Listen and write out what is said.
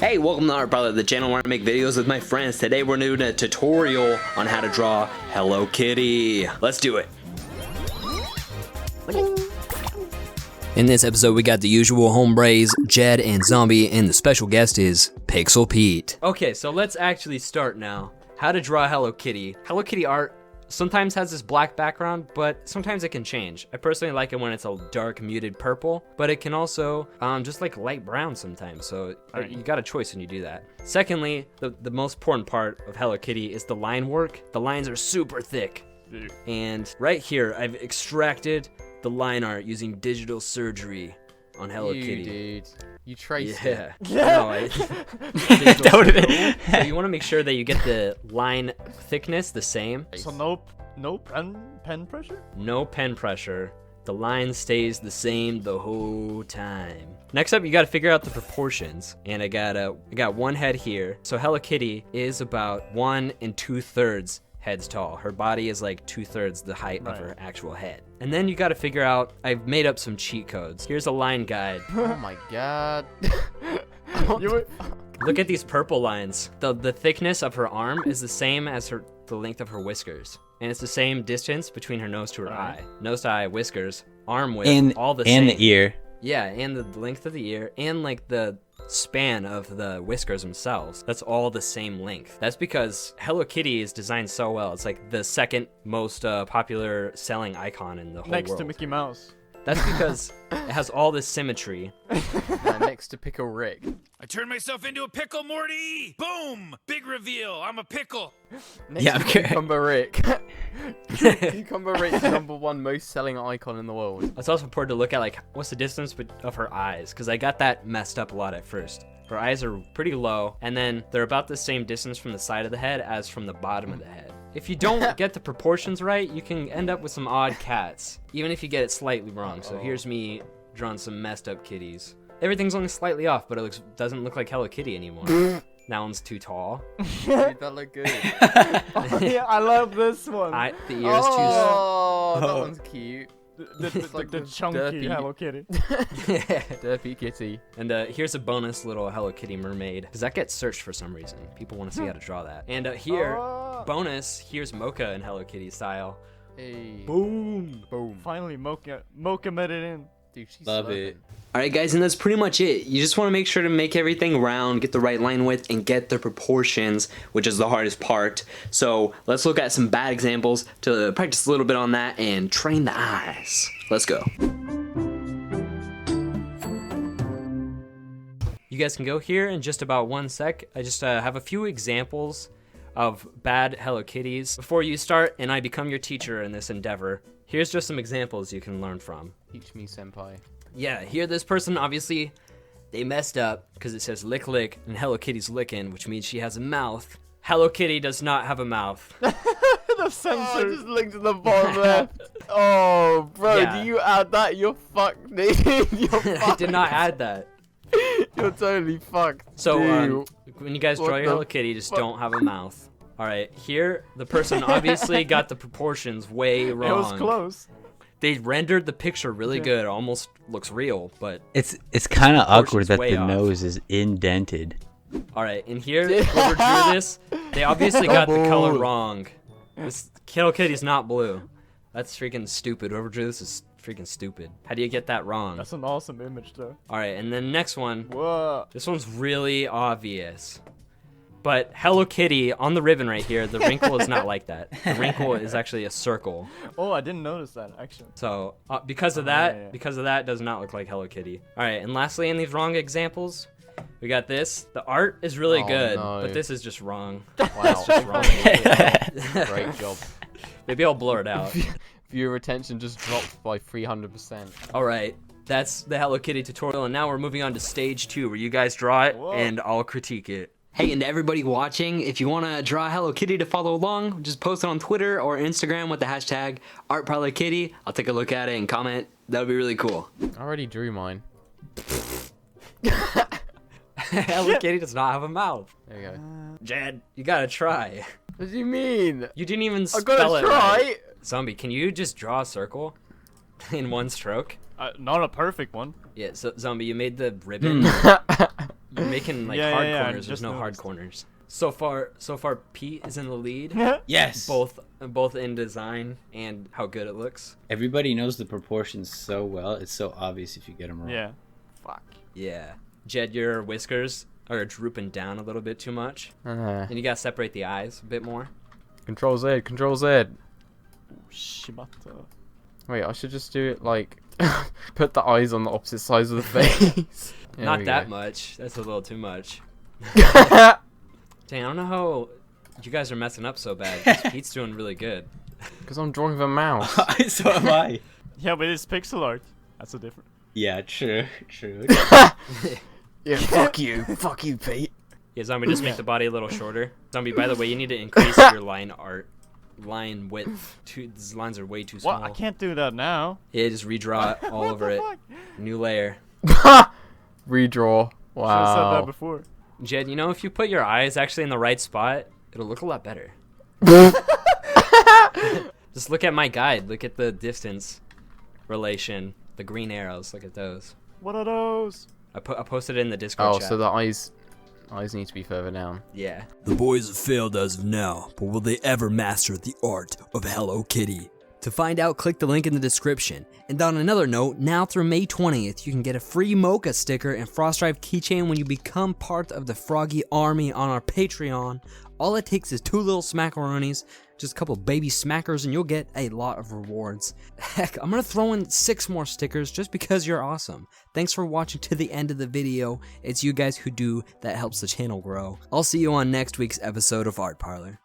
Hey, welcome to Art Brother, the channel where I make videos with my friends. Today we're doing a tutorial on how to draw Hello Kitty. Let's do it. In this episode, we got the usual hombres, Jed and Zombie, and the special guest is Pixel Pete. Okay, so let's actually start now. How to draw Hello Kitty. Hello Kitty art sometimes has this black background, but sometimes it can change. I personally like it when it's a dark muted purple, but it can also just like light brown sometimes, so you got a choice when you do that. Secondly, the most important part of Hello Kitty is the line work. The lines are super thick. And right here, I've extracted the line art using digital surgery on Hello Kitty. Dude. You traced it. Yeah. So you want to make sure that you get the line thickness the same. So no pen pressure? No pen pressure. The line stays the same the whole time. Next up, you got to figure out the proportions. And I got one head here. So Hello Kitty is about 1 2/3 heads tall. Her body is like 2/3 the height of her actual head. And then you got to figure out, I've made up some cheat codes. Here's a line guide. Oh my god. Look at these purple lines. The thickness of her arm is the same as the length of her whiskers. And it's the same distance between her nose to her eye. Nose to eye, whiskers, arm width, all the same. And the ear. Yeah, and the length of the ear, and like the span of the whiskers themselves. That's all the same length. That's because Hello Kitty is designed so well. It's like the second most popular selling icon in the whole world. Next to Mickey Mouse. That's because it has all this symmetry. Next to Pickle Rick. I turned myself into a pickle, Morty! Boom! Big reveal, I'm a pickle! Next Yeah, to okay. Cucumber Rick. Cucumber Rick's #1 most selling icon in the world. It's also important to look at like what's the distance of her eyes, because I got that messed up a lot at first. Her eyes are pretty low, and then they're about the same distance from the side of the head as from the bottom of the head. If you don't get the proportions right, you can end up with some odd cats, even if you get it slightly wrong. So here's me drawing some messed up kitties. Everything's only slightly off, but it doesn't look like Hello Kitty anymore. That one's too tall. Dude, that look good. Yeah, I love this one. The ear's too Oh, that one's cute. The chunky derpy. Hello Kitty. Derpy kitty. And here's a bonus little Hello Kitty mermaid, because that gets searched for some reason. People want to see how to draw that. And here, bonus, here's Mocha in Hello Kitty style. Hey. Boom. Boom. Finally, Mocha made it in. Dude, she's Love serving. it. Alright guys, and that's pretty much it. You just want to make sure to make everything round, get the right line width, and get the proportions, which is the hardest part. So let's look at some bad examples to practice a little bit on that and train the eyes. Let's go. You guys can go here in just about 1 sec. I just have a few examples of bad Hello Kitties. Before you start and I become your teacher in this endeavor, here's just some examples you can learn from. Teach me, senpai. Yeah, here this person, obviously, they messed up because it says lick lick and Hello Kitty's licking, which means she has a mouth. Hello Kitty does not have a mouth. The sensor. Oh, I just looked at the bottom left. Oh, bro, Yeah. do you add that? You're fucked, dude. You're I fucked. did not add that. You're totally fucked. So dude. when you guys What draw your the Hello Kitty, just fuck? don't have a mouth. All right, here the person obviously got the proportions way wrong. It was close. They rendered the picture really good. It almost looks real, but It's kind of awkward that way the off. nose is indented. all right. And here, whoever drew this, they obviously got the color wrong. This Hello Kitty's not blue. That's freaking stupid. Whoever drew this is freaking stupid. How do you get that wrong? That's an awesome image, though. All right, and then next one. Whoa. This one's really obvious. But Hello Kitty on the ribbon right here, the wrinkle is not like that. The wrinkle is actually a circle. Oh, I didn't notice that, actually. So because of that, yeah. it does not look like Hello Kitty. All right, and lastly, in these wrong examples, we got this. The art is really good, no. but this is just wrong. Wow. It's just wrong. Great job. Maybe I'll blur it out. Viewer retention just dropped by 300%. All right, that's the Hello Kitty tutorial, and now we're moving on to stage 2, where you guys draw it, and I'll critique it. Hey, and to everybody watching, if you want to draw Hello Kitty to follow along, just post it on Twitter or Instagram with the hashtag #ArtParlorKitty. I'll take a look at it and comment. That would be really cool. I already drew mine. Hello Kitty does not have a mouth. There you go. Jed, you gotta try. What do you mean? You didn't even I spell gotta it try. right. Zombie, can you just draw a circle in one stroke? Not a perfect one. Yeah, so Zombie, you made the ribbon. you're making like Yeah, hard yeah, corners. There's just no hard noticed. corners. So far, Pete is in the lead. Yes. both in design and how good it looks. Everybody knows the proportions so well. It's so obvious if you get them wrong. Yeah. Fuck. Yeah. Jed, your whiskers are drooping down a little bit too much. And you gotta separate the eyes a bit more. Control Z. Control Z. Shibata. Wait, I should just do it like put the eyes on the opposite sides of the face. There Not we that go. much. That's a little too much. Dang, I don't know how you guys are messing up so bad. 'Cause Pete's doing really good. Because I'm drawing with a mouse. So am I. Yeah, but it's pixel art. That's a different. Yeah, true. True. Yeah, fuck you. Fuck you, Pete. Yeah, Zombie, just make the body a little shorter. Zombie, by the way, you need to increase your line width. These lines are way too small. What? I can't do that now. Yeah, just redraw it all over it. Fuck? New layer. Redraw. Should have said that Wow. before. Jed, you know, if you put your eyes actually in the right spot, it'll look a lot better. Just look at my guide. Look at the distance relation. The green arrows. Look at those. What are those? I posted it in the Discord Oh, chat. so the eyes need to be further down. Yeah. The boys have failed as of now, but will they ever master the art of Hello Kitty? To find out, click the link in the description. And on another note, now through May 20th, you can get a free Mocha sticker and Frost Drive keychain when you become part of the Froggy Army on our Patreon. All it takes is 2 little smackaroonies, just a couple baby smackers, and you'll get a lot of rewards. Heck, I'm gonna throw in 6 more stickers just because you're awesome. Thanks for watching to the end of the video. It's you guys who do that helps the channel grow. I'll see you on next week's episode of Art Parlor.